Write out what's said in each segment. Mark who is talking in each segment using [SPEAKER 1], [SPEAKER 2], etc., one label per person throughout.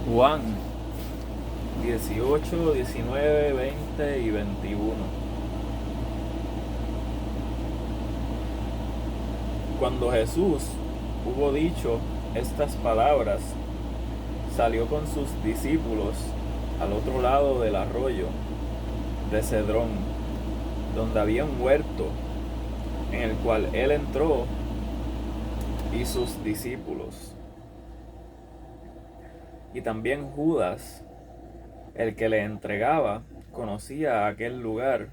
[SPEAKER 1] Juan 18, 19, 20 y 21. Cuando Jesús hubo dicho estas palabras, salió con sus discípulos al otro lado del arroyo de Cedrón, donde había un huerto, en el cual él entró y sus discípulos. Y también Judas, el que le entregaba, conocía aquel lugar,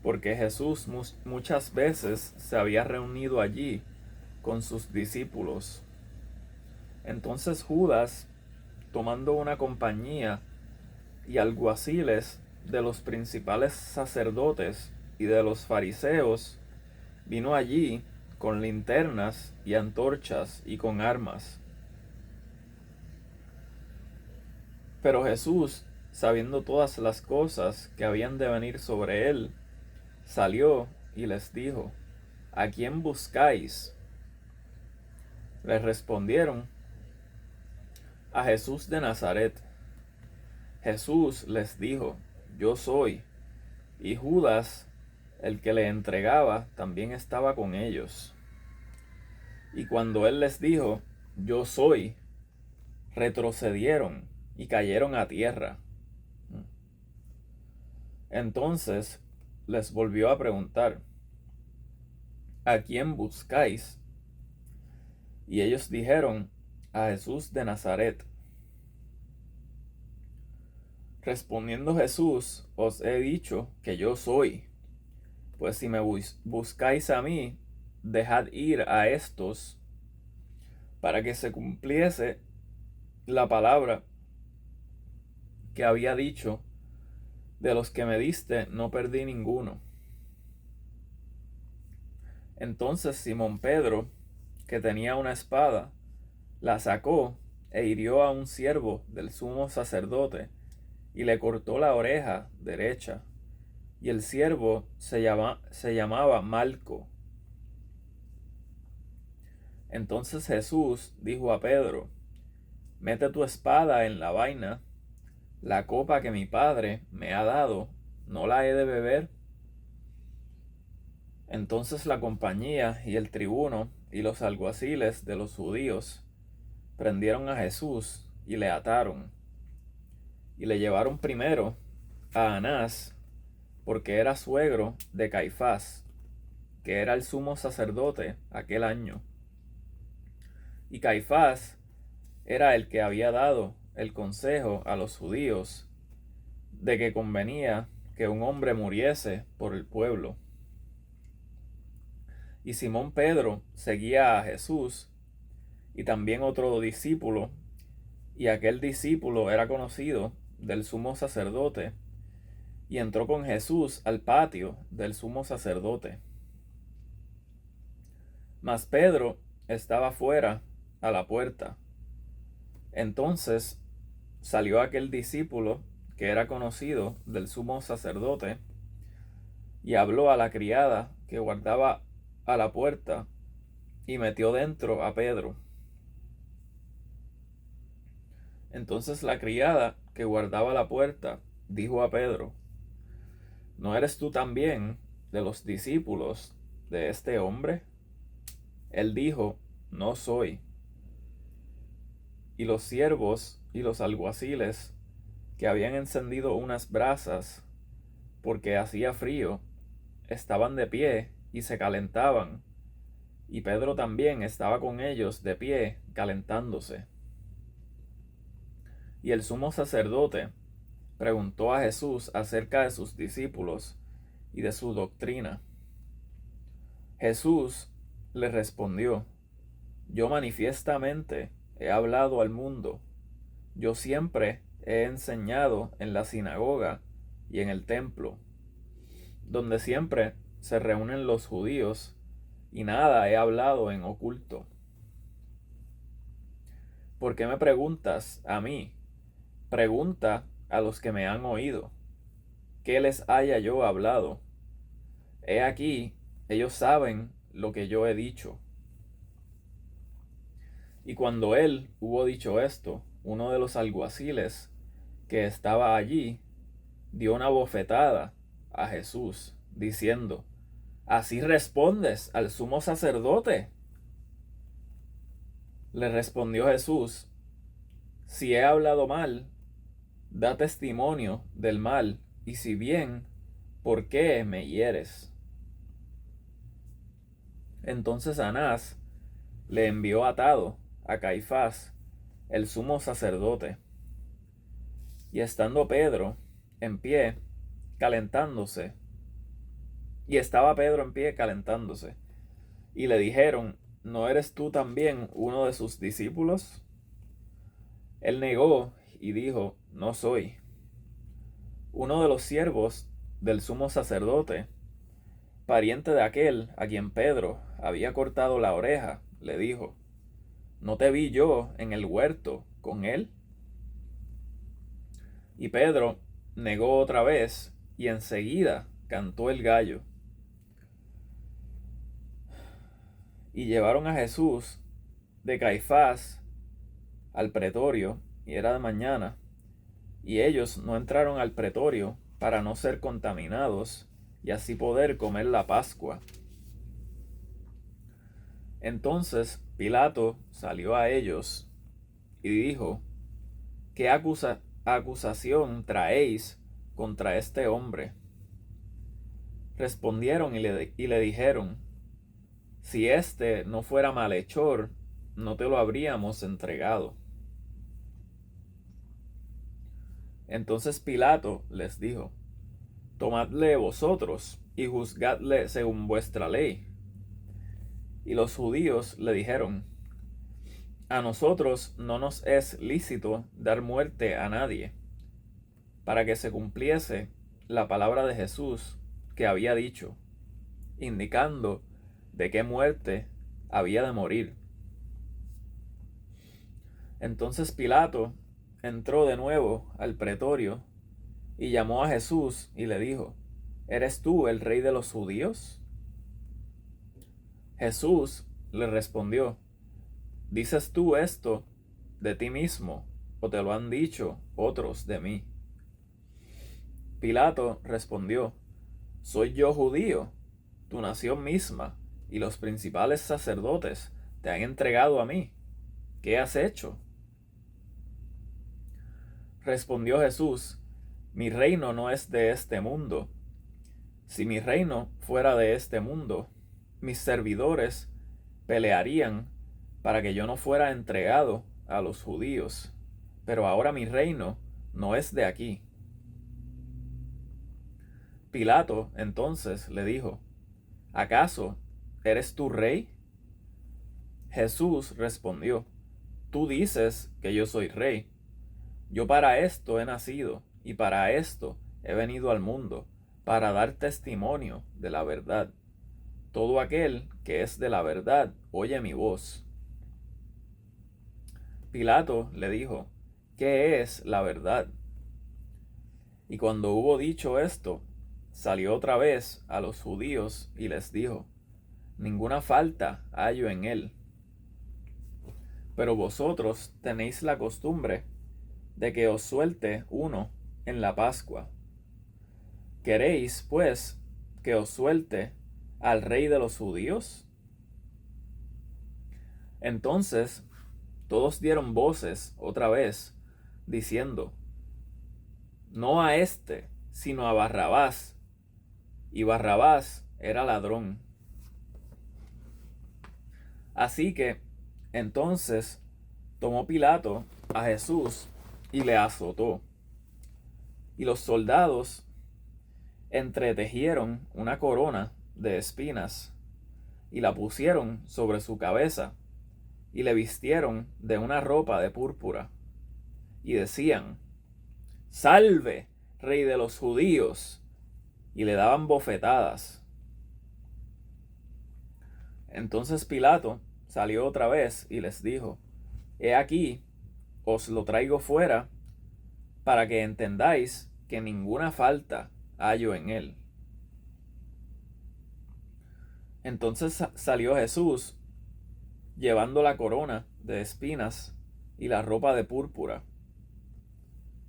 [SPEAKER 1] porque Jesús muchas veces se había reunido allí con sus discípulos. Entonces Judas, tomando una compañía y alguaciles de los principales sacerdotes y de los fariseos, vino allí con linternas y antorchas y con armas. Pero Jesús, sabiendo todas las cosas que habían de venir sobre él, salió y les dijo: ¿A quién buscáis? Les respondieron: a Jesús de Nazaret. Jesús les dijo: Yo soy. Y Judas, el que le entregaba, también estaba con ellos. Y cuando él les dijo: Yo soy, retrocedieron y cayeron a tierra. Entonces les volvió a preguntar: ¿A quién buscáis? Y ellos dijeron: a Jesús de Nazaret. Respondiendo Jesús: Os he dicho que yo soy. Pues si me buscáis a mí, dejad ir a estos, para que se cumpliese la palabra que había dicho: de los que me diste no perdí ninguno. Entonces Simón Pedro, que tenía una espada, la sacó e hirió a un siervo del sumo sacerdote y le cortó la oreja derecha. Y el siervo se llamaba Malco. Entonces Jesús dijo a Pedro: Mete tu espada en la vaina. La copa que mi Padre me ha dado, ¿no la he de beber? Entonces la compañía y el tribuno y los alguaciles de los judíos prendieron a Jesús y le ataron. Y le llevaron primero a Anás, porque era suegro de Caifás, que era el sumo sacerdote aquel año. Y Caifás era el que había dado el consejo a los judíos de que convenía que un hombre muriese por el pueblo. Y Simón Pedro seguía a Jesús, y también otro discípulo, y aquel discípulo era conocido del sumo sacerdote, y entró con Jesús al patio del sumo sacerdote. Mas Pedro estaba fuera a la puerta. Entonces salió aquel discípulo que era conocido del sumo sacerdote, y habló a la criada que guardaba a la puerta, y metió dentro a Pedro. Entonces la criada que guardaba la puerta dijo a Pedro: ¿No eres tú también de los discípulos de este hombre? Él dijo: No soy. Y los siervos y los alguaciles, que habían encendido unas brasas, porque hacía frío, estaban de pie y se calentaban, y Pedro también estaba con ellos de pie calentándose. Y el sumo sacerdote preguntó a Jesús acerca de sus discípulos y de su doctrina. Jesús le respondió: Yo manifiestamente he hablado al mundo. Yo siempre he enseñado en la sinagoga y en el templo, donde siempre se reúnen los judíos, y nada he hablado en oculto. ¿Por qué me preguntas a mí? Pregunta a los que me han oído, ¿qué les haya yo hablado? He aquí, ellos saben lo que yo he dicho. Y cuando él hubo dicho esto, uno de los alguaciles que estaba allí, dio una bofetada a Jesús, diciendo: ¿Así respondes al sumo sacerdote? Le respondió Jesús: Si he hablado mal, da testimonio del mal, y si bien, ¿por qué me hieres? Entonces Anás le envió atado a Caifás, el sumo sacerdote. Y estando Pedro en pie, calentándose, y estaba Pedro en pie calentándose, y le dijeron: ¿No eres tú también uno de sus discípulos? Él negó y dijo: No soy. Uno de los siervos del sumo sacerdote, pariente de aquel a quien Pedro había cortado la oreja, le dijo: ¿No te vi yo en el huerto con él? Y Pedro negó otra vez, y enseguida cantó el gallo. Y llevaron a Jesús de Caifás al pretorio, y era de mañana, y ellos no entraron al pretorio para no ser contaminados, y así poder comer la Pascua. Entonces Pilato salió a ellos y dijo: ¿Qué acusación traéis contra este hombre? Respondieron y le dijeron: Si éste no fuera malhechor, no te lo habríamos entregado. Entonces Pilato les dijo: Tomadle vosotros y juzgadle según vuestra ley. Y los judíos le dijeron: A nosotros no nos es lícito dar muerte a nadie, para que se cumpliese la palabra de Jesús que había dicho, indicando de qué muerte había de morir. Entonces Pilato entró de nuevo al pretorio y llamó a Jesús y le dijo: ¿Eres tú el rey de los judíos? Jesús le respondió: ¿Dices tú esto de ti mismo, o te lo han dicho otros de mí? Pilato respondió: ¿Soy yo judío? Tu nación misma y los principales sacerdotes te han entregado a mí. ¿Qué has hecho? Respondió Jesús: Mi reino no es de este mundo. Si mi reino fuera de este mundo, mis servidores pelearían para que yo no fuera entregado a los judíos. Pero ahora mi reino no es de aquí. Pilato entonces le dijo: ¿Acaso eres tú rey? Jesús respondió: Tú dices que yo soy rey. Yo para esto he nacido y para esto he venido al mundo, para dar testimonio de la verdad. Todo aquel que es de la verdad oye mi voz. Pilato le dijo: ¿Qué es la verdad? Y cuando hubo dicho esto, salió otra vez a los judíos y les dijo: Ninguna falta hallo en él. Pero vosotros tenéis la costumbre de que os suelte uno en la Pascua. ¿Queréis, pues, que os suelte al rey de los judíos? Entonces todos dieron voces otra vez, diciendo: No a éste, sino a Barrabás. Y Barrabás era ladrón. Así que entonces tomó Pilato a Jesús y le azotó. Y los soldados entretejieron una corona de espinas y la pusieron sobre su cabeza y le vistieron de una ropa de púrpura y decían: Salve, rey de los judíos, y le daban bofetadas. Entonces Pilato salió otra vez y les dijo: He aquí, os lo traigo fuera para que entendáis que ninguna falta hallo en él. Entonces salió Jesús llevando la corona de espinas y la ropa de púrpura.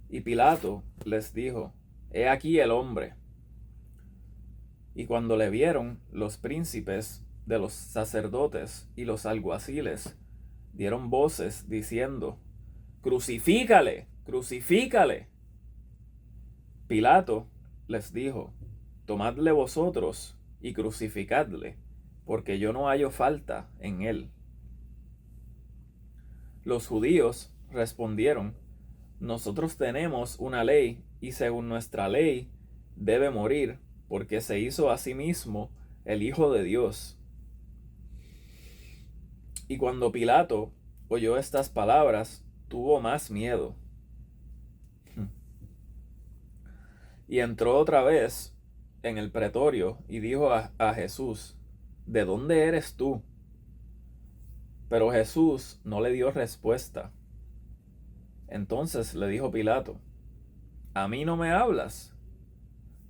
[SPEAKER 1] Y Pilato les dijo: He aquí el hombre. Y cuando le vieron, los príncipes de los sacerdotes y los alguaciles dieron voces diciendo: ¡Crucifícale! ¡Crucifícale! Pilato les dijo: Tomadle vosotros y crucificadle, porque yo no hallo falta en él. Los judíos respondieron: Nosotros tenemos una ley, y según nuestra ley debe morir, porque se hizo a sí mismo el Hijo de Dios. Y cuando Pilato oyó estas palabras, tuvo más miedo. Y entró otra vez en el pretorio y dijo a Jesús: ¿De dónde eres tú? Pero Jesús no le dio respuesta. Entonces le dijo Pilato: ¿A mí no me hablas?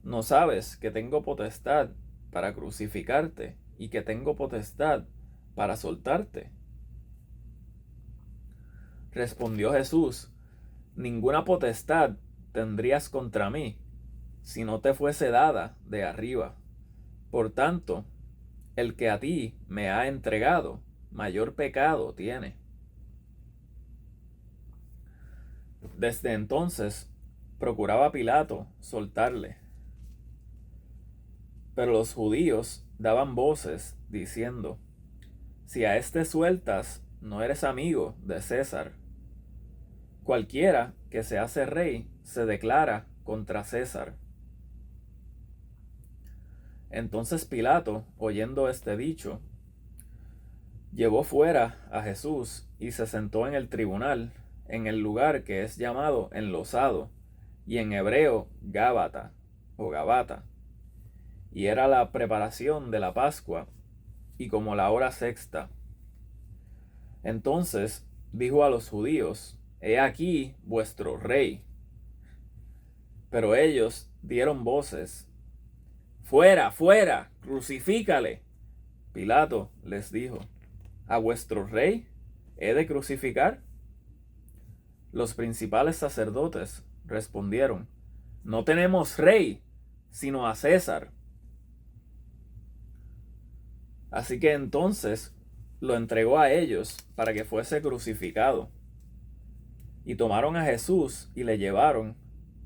[SPEAKER 1] ¿No sabes que tengo potestad para crucificarte y que tengo potestad para soltarte? Respondió Jesús: Ninguna potestad tendrías contra mí si no te fuese dada de arriba. Por tanto, el que a ti me ha entregado, mayor pecado tiene. Desde entonces procuraba Pilato soltarle. Pero los judíos daban voces diciendo: Si a este sueltas, no eres amigo de César. Cualquiera que se hace rey se declara contra César. Entonces Pilato, oyendo este dicho, llevó fuera a Jesús y se sentó en el tribunal, en el lugar que es llamado Enlosado, y en hebreo Gábata o Gabata. Y era la preparación de la Pascua, y como la hora sexta. Entonces dijo a los judíos: He aquí vuestro rey. Pero ellos dieron voces: ¡Fuera, fuera! ¡Crucifícale! Pilato les dijo: ¿A vuestro rey he de crucificar? Los principales sacerdotes respondieron: No tenemos rey, sino a César. Así que entonces lo entregó a ellos para que fuese crucificado. Y tomaron a Jesús y le llevaron,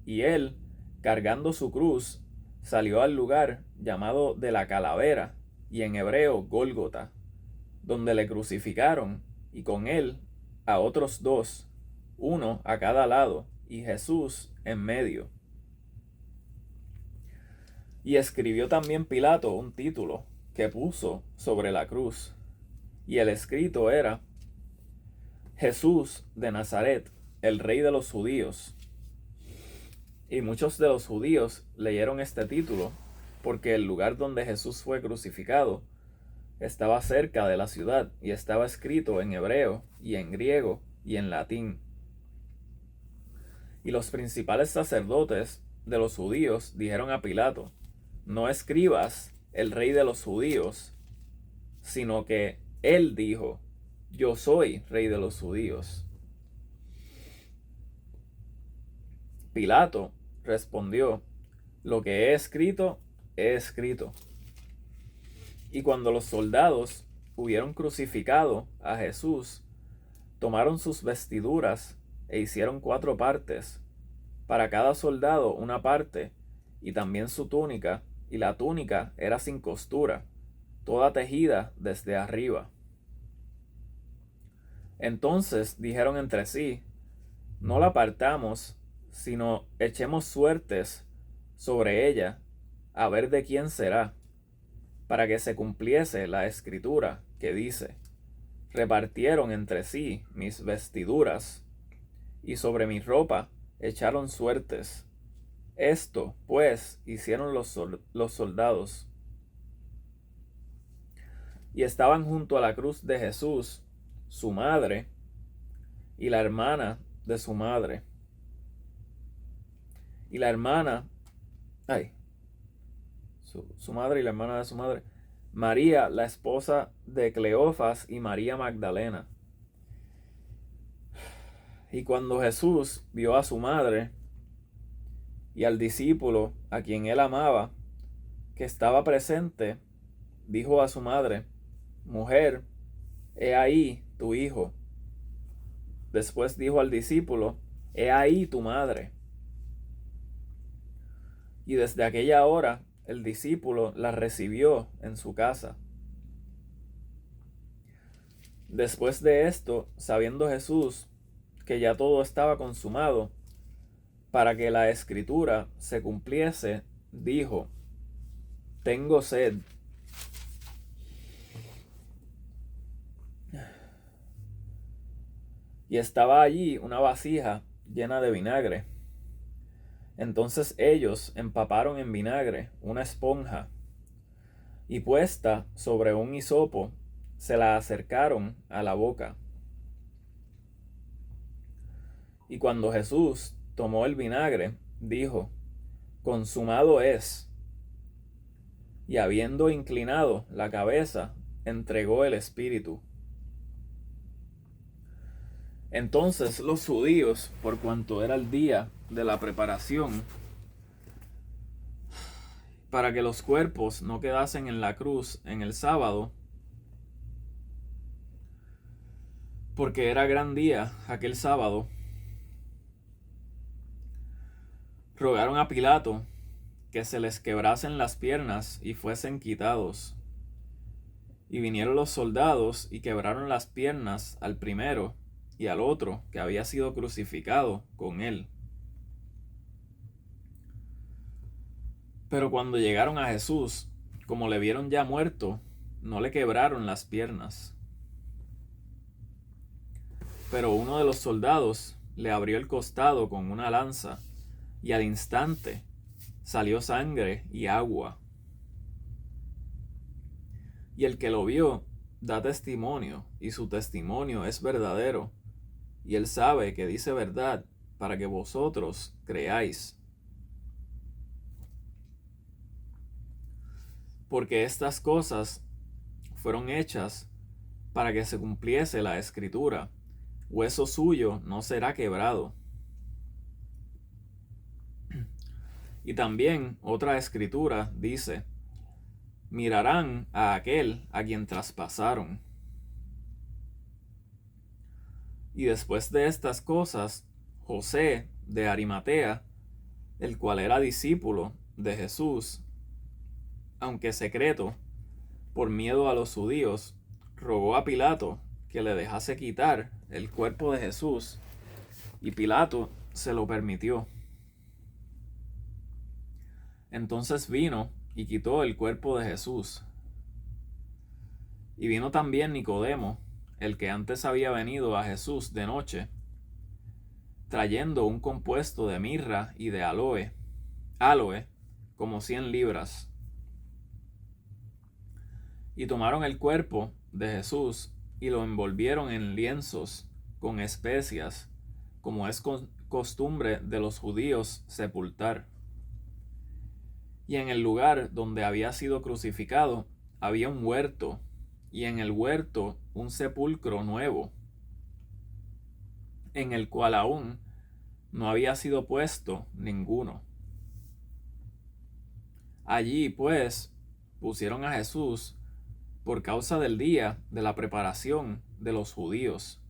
[SPEAKER 1] y él, cargando su cruz, salió al lugar llamado de la Calavera, y en hebreo Gólgota, donde le crucificaron, y con él a otros dos, uno a cada lado, y Jesús en medio. Y escribió también Pilato un título que puso sobre la cruz, y el escrito era: Jesús de Nazaret, el Rey de los Judíos. Y muchos de los judíos leyeron este título, porque el lugar donde Jesús fue crucificado estaba cerca de la ciudad, y estaba escrito en hebreo y en griego y en latín. Y los principales sacerdotes de los judíos dijeron a Pilato: No escribas el Rey de los Judíos, sino que él dijo: Yo soy Rey de los Judíos. Pilato respondió: Lo que he escrito, he escrito. Y cuando los soldados hubieron crucificado a Jesús, tomaron sus vestiduras e hicieron 4 partes, para cada soldado una parte, y también su túnica, y la túnica era sin costura, toda tejida desde arriba. Entonces dijeron entre sí: No la partamos, sino echemos suertes sobre ella, a ver de quién será, para que se cumpliese la escritura que dice: Repartieron entre sí mis vestiduras, y sobre mi ropa echaron suertes. Esto, pues, hicieron los soldados. Y estaban junto a la cruz de Jesús su madre y la hermana de su madre. Y la hermana, su madre y la hermana de su madre, María, la esposa de Cleofas, y María Magdalena. Y cuando Jesús vio a su madre y al discípulo a quien él amaba, que estaba presente, dijo a su madre: Mujer, he ahí tu hijo. Después dijo al discípulo: He ahí tu madre. Y desde aquella hora el discípulo la recibió en su casa. Después de esto, sabiendo Jesús que ya todo estaba consumado, para que la escritura se cumpliese, dijo: Tengo sed. Y estaba allí una vasija llena de vinagre. Entonces ellos empaparon en vinagre una esponja, y puesta sobre un hisopo, se la acercaron a la boca. Y cuando Jesús tomó el vinagre, dijo: Consumado es. Y habiendo inclinado la cabeza, entregó el espíritu. Entonces los judíos, por cuanto era el día de la preparación, para que los cuerpos no quedasen en la cruz en el sábado, porque era gran día aquel sábado, rogaron a Pilato que se les quebrasen las piernas y fuesen quitados. Y vinieron los soldados y quebraron las piernas al primero y al otro que había sido crucificado con él. Pero cuando llegaron a Jesús, como le vieron ya muerto, no le quebraron las piernas. Pero uno de los soldados le abrió el costado con una lanza, y al instante salió sangre y agua. Y el que lo vio da testimonio, y su testimonio es verdadero, y él sabe que dice verdad, para que vosotros creáis. Porque estas cosas fueron hechas para que se cumpliese la escritura: hueso suyo no será quebrado. Y también otra escritura dice: mirarán a aquel a quien traspasaron. Y después de estas cosas, José de Arimatea, el cual era discípulo de Jesús, aunque secreto, por miedo a los judíos, rogó a Pilato que le dejase quitar el cuerpo de Jesús, y Pilato se lo permitió. Entonces vino y quitó el cuerpo de Jesús. Y vino también Nicodemo, el que antes había venido a Jesús de noche, trayendo un compuesto de mirra y de aloe, como 100 libras. Y tomaron el cuerpo de Jesús y lo envolvieron en lienzos con especias, como es costumbre de los judíos sepultar. Y en el lugar donde había sido crucificado había un huerto, y en el huerto un sepulcro nuevo, en el cual aún no había sido puesto ninguno. Allí, pues, pusieron a Jesús por causa del día de la preparación de los judíos,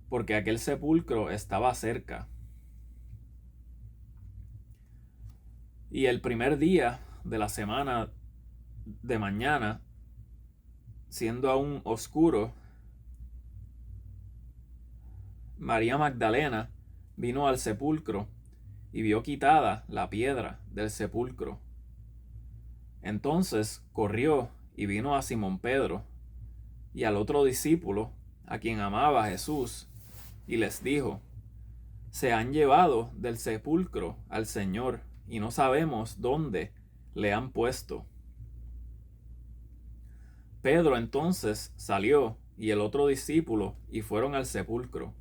[SPEAKER 1] porque aquel sepulcro estaba cerca. Y el primer día de la semana, de mañana, siendo aún oscuro, María Magdalena vino al sepulcro y vio quitada la piedra del sepulcro. Entonces corrió y vino a Simón Pedro y al otro discípulo, a quien amaba Jesús, y les dijo: se han llevado del sepulcro al Señor, y no sabemos dónde le han puesto. Pedro entonces salió y el otro discípulo y fueron al sepulcro.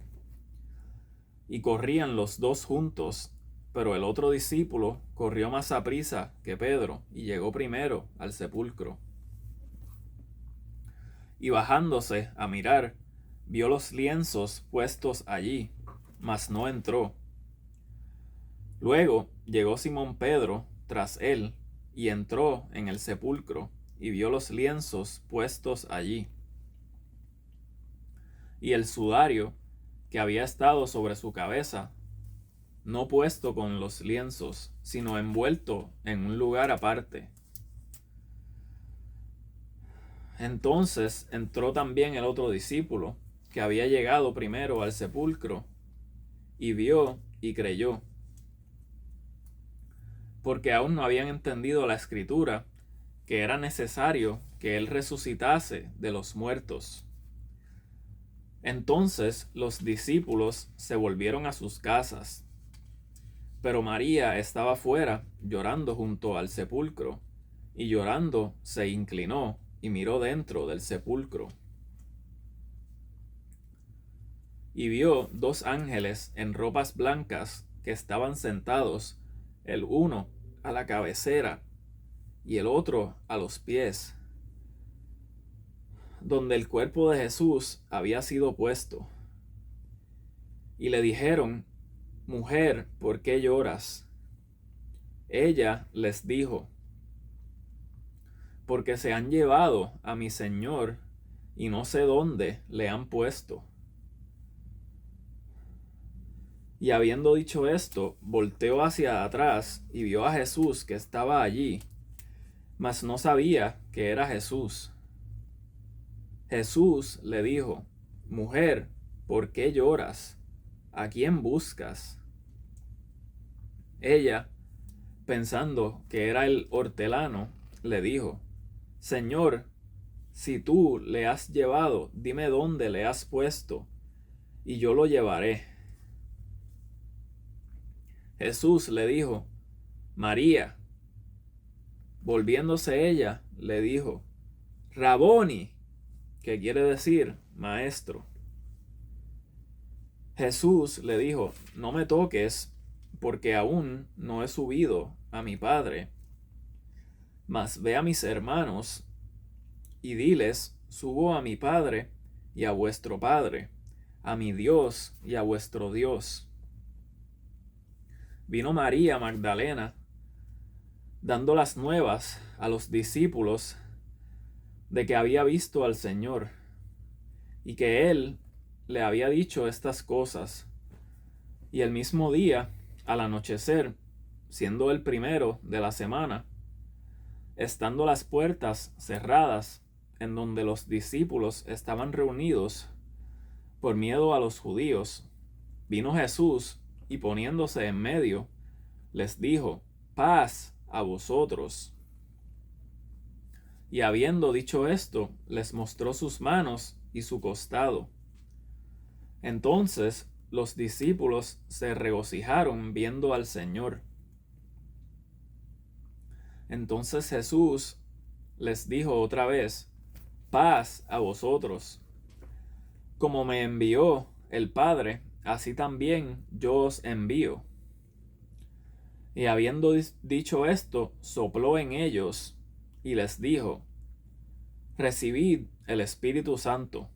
[SPEAKER 1] Y corrían los dos juntos, pero el otro discípulo corrió más aprisa que Pedro y llegó primero al sepulcro. Y bajándose a mirar, vio los lienzos puestos allí, mas no entró. Luego llegó Simón Pedro tras él, y entró en el sepulcro, y vio los lienzos puestos allí, y el sudario que había estado sobre su cabeza, no puesto con los lienzos, sino envuelto en un lugar aparte. Entonces entró también el otro discípulo, que había llegado primero al sepulcro, y vio y creyó, porque aún no habían entendido la escritura, que era necesario que él resucitase de los muertos. Entonces los discípulos se volvieron a sus casas, pero María estaba fuera llorando junto al sepulcro, y llorando se inclinó y miró dentro del sepulcro. Y vio dos ángeles en ropas blancas que estaban sentados, el uno a la cabecera y el otro a los pies, donde el cuerpo de Jesús había sido puesto. Y le dijeron: Mujer, ¿por qué lloras? Ella les dijo: Porque se han llevado a mi Señor, y no sé dónde le han puesto. Y habiendo dicho esto, volteó hacia atrás y vio a Jesús que estaba allí, mas no sabía que era Jesús. Jesús le dijo: Mujer, ¿por qué lloras? ¿A quién buscas? Ella, pensando que era el hortelano, le dijo: Señor, si tú le has llevado, dime dónde le has puesto, y yo lo llevaré. Jesús le dijo: María. Volviéndose ella, le dijo: Raboni, que quiere decir maestro. Jesús le dijo: No me toques, porque aún no he subido a mi Padre. Mas ve a mis hermanos y diles: Subo a mi Padre y a vuestro Padre, a mi Dios y a vuestro Dios. Vino María Magdalena, dando las nuevas a los discípulos de que había visto al Señor, y que él le había dicho estas cosas. Y el mismo día, al anochecer, siendo el primero de la semana, estando las puertas cerradas en donde los discípulos estaban reunidos, por miedo a los judíos, vino Jesús y poniéndose en medio, les dijo: Paz a vosotros. Y habiendo dicho esto, les mostró sus manos y su costado. Entonces los discípulos se regocijaron viendo al Señor. Entonces Jesús les dijo otra vez: Paz a vosotros. Como me envió el Padre, así también yo os envío. Y habiendo dicho esto, sopló en ellos y les dijo: Recibid el Espíritu Santo.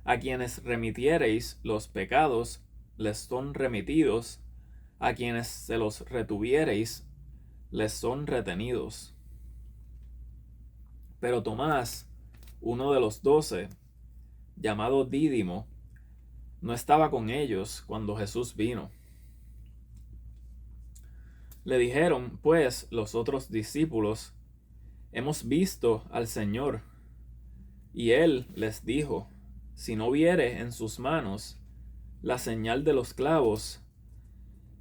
[SPEAKER 1] A quienes remitiereis los pecados, les son remitidos; a quienes se los retuviereis, les son retenidos. Pero Tomás, uno de los 12, llamado Dídimo, no estaba con ellos cuando Jesús vino. Le dijeron pues los otros discípulos: Hemos visto al Señor. Y él les dijo: Si no viere en sus manos la señal de los clavos,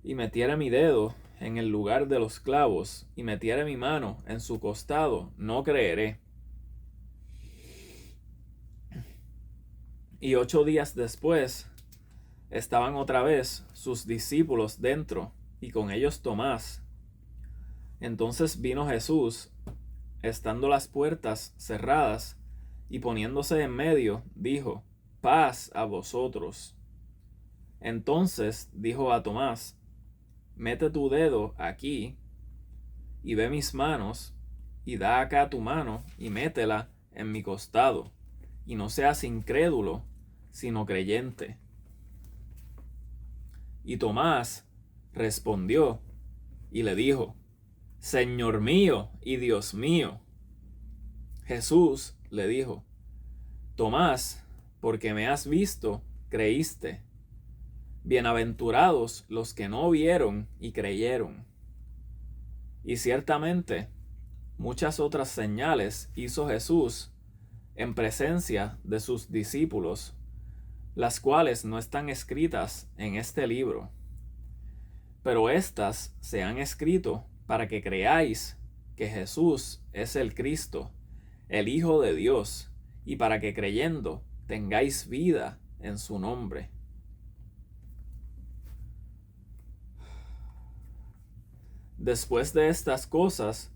[SPEAKER 1] y metiere mi dedo en el lugar de los clavos, y metiere mi mano en su costado, no creeré. Y 8 días después estaban otra vez sus discípulos dentro, y con ellos Tomás. Entonces vino Jesús, estando las puertas cerradas, y poniéndose en medio, dijo: Paz a vosotros. Entonces dijo a Tomás: Mete tu dedo aquí, y ve mis manos, y da acá tu mano, y métela en mi costado, y no seas incrédulo, sino creyente. Y Tomás respondió y le dijo: Señor mío y Dios mío. Jesús le dijo: Tomás, porque me has visto, creíste. Bienaventurados los que no vieron y creyeron. Y ciertamente, muchas otras señales hizo Jesús en presencia de sus discípulos, las cuales no están escritas en este libro. Pero éstas se han escrito para que creáis que Jesús es el Cristo, el Hijo de Dios, y para que creyendo tengáis vida en su nombre. Después de estas cosas,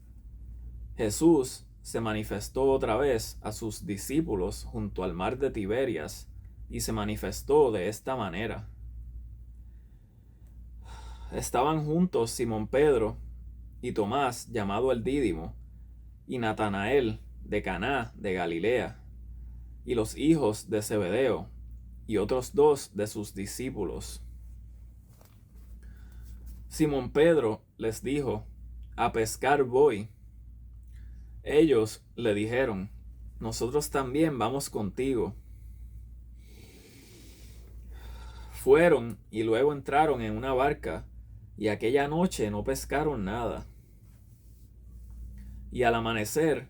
[SPEAKER 1] Jesús se manifestó otra vez a sus discípulos junto al mar de Tiberias, y se manifestó de esta manera. Estaban juntos Simón Pedro y Tomás, llamado el Dídimo, y Natanael de Caná de Galilea, y los hijos de Zebedeo, y otros dos de sus discípulos. Simón Pedro les dijo: A pescar voy. Ellos le dijeron: Nosotros también vamos contigo. Fueron y luego entraron en una barca, y aquella noche no pescaron nada. Y al amanecer,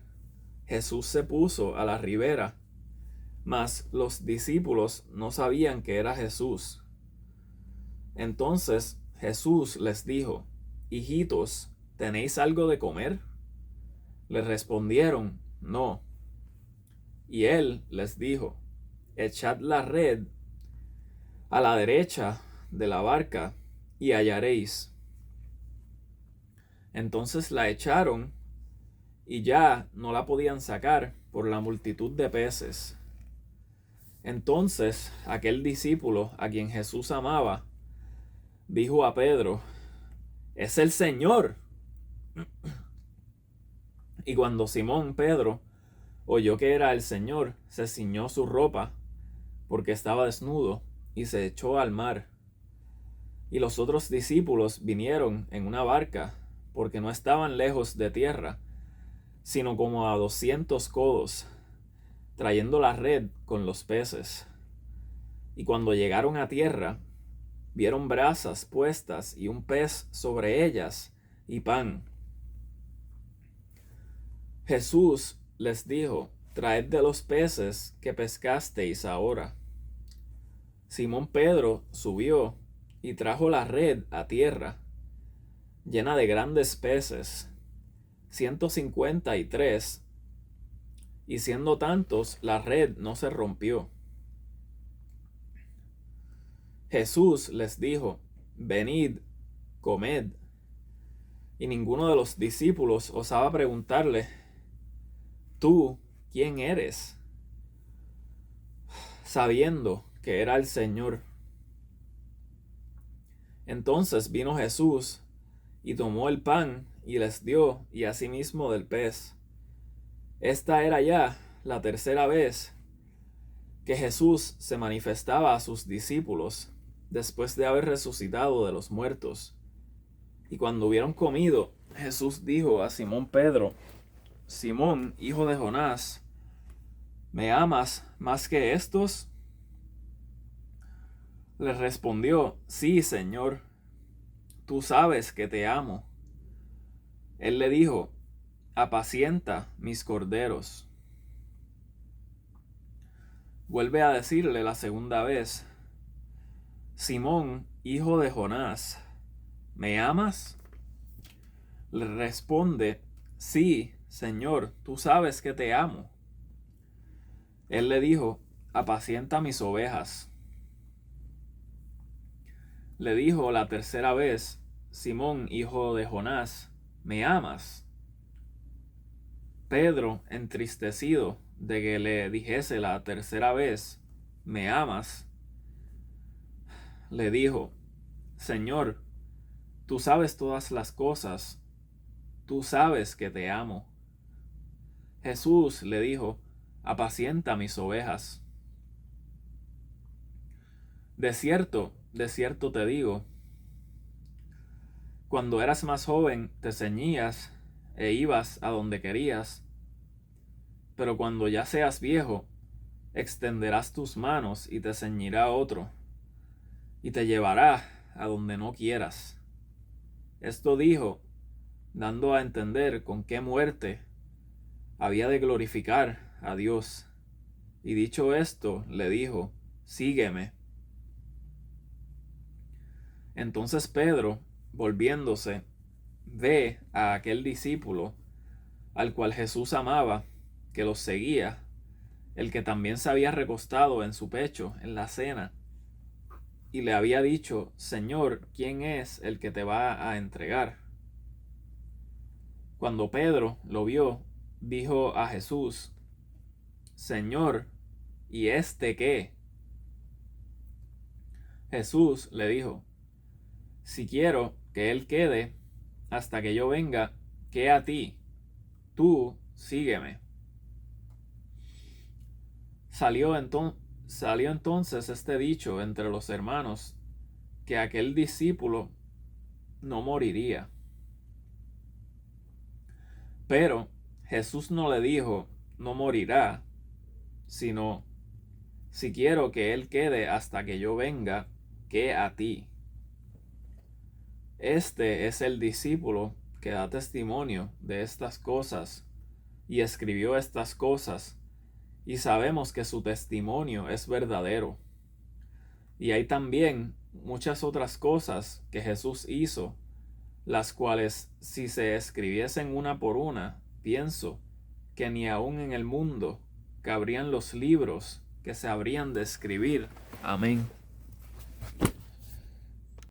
[SPEAKER 1] Jesús se puso a la ribera, mas los discípulos no sabían que era Jesús. Entonces Jesús les dijo: Hijitos, ¿tenéis algo de comer? Le respondieron: No. Y él les dijo: Echad la red a la derecha de la barca y hallaréis. Entonces la echaron, y ya no la podían sacar por la multitud de peces. Entonces aquel discípulo a quien Jesús amaba dijo a Pedro: ¡Es el Señor! Y cuando Simón Pedro oyó que era el Señor, se ciñó su ropa, porque estaba desnudo, y se echó al mar. Y los otros discípulos vinieron en una barca, porque no estaban lejos de tierra, sino como a 200 codos, trayendo la red con los peces. Y cuando llegaron a tierra, vieron brasas puestas y un pez sobre ellas y pan. Jesús les dijo: Traed de los peces que pescasteis ahora. Simón Pedro subió y trajo la red a tierra, llena de grandes peces, 153, y siendo tantos, la red no se rompió. Jesús les dijo: Venid, comed. Y ninguno de los discípulos osaba preguntarle: ¿Tú quién eres?, sabiendo que era el Señor. Entonces vino Jesús y tomó el pan y les dio, y asimismo del pez. Esta era ya la tercera vez que Jesús se manifestaba a sus discípulos después de haber resucitado de los muertos. Y cuando hubieron comido, Jesús dijo a Simón Pedro: Simón, hijo de Jonás, ¿me amas más que estos? Le respondió: Sí, Señor, tú sabes que te amo. Él le dijo: Apacienta mis corderos. Vuelve a decirle la segunda vez: Simón, hijo de Jonás, ¿me amas? Le responde: Sí, Señor, tú sabes que te amo. Él le dijo: Apacienta mis ovejas. Le dijo la tercera vez: Simón, hijo de Jonás, ¿me amas? Pedro, entristecido de que le dijese la tercera vez: ¿me amas?, le dijo: Señor, tú sabes todas las cosas, tú sabes que te amo. Jesús le dijo: Apacienta mis ovejas. De cierto te digo, Cuando eras más joven te ceñías e ibas a donde querías, pero cuando ya seas viejo, extenderás tus manos y te ceñirá otro, y te llevará a donde no quieras. Esto dijo, dando a entender con qué muerte había de glorificar a Dios. Y dicho esto, le dijo, sígueme. Entonces Pedro, volviéndose, ve a aquel discípulo al cual Jesús amaba, que los seguía, el que también se había recostado en su pecho en la cena, y le había dicho, Señor, ¿quién es el que te va a entregar? Cuando Pedro lo vio, dijo a Jesús, Señor, ¿y este qué? Jesús le dijo, si quiero que él quede hasta que yo venga, ¿qué a ti? Tú sígueme. Salió entonces este dicho entre los hermanos, que aquel discípulo no moriría. Pero Jesús no le dijo, no morirá, sino, si quiero que él quede hasta que yo venga, ¿qué a ti? Este es el discípulo que da testimonio de estas cosas y escribió estas cosas, y sabemos que su testimonio es verdadero. Y hay también muchas otras cosas que Jesús hizo, las cuales, si se escribiesen una por una, pienso que ni aun en el mundo cabrían los libros que se habrían de escribir. Amén.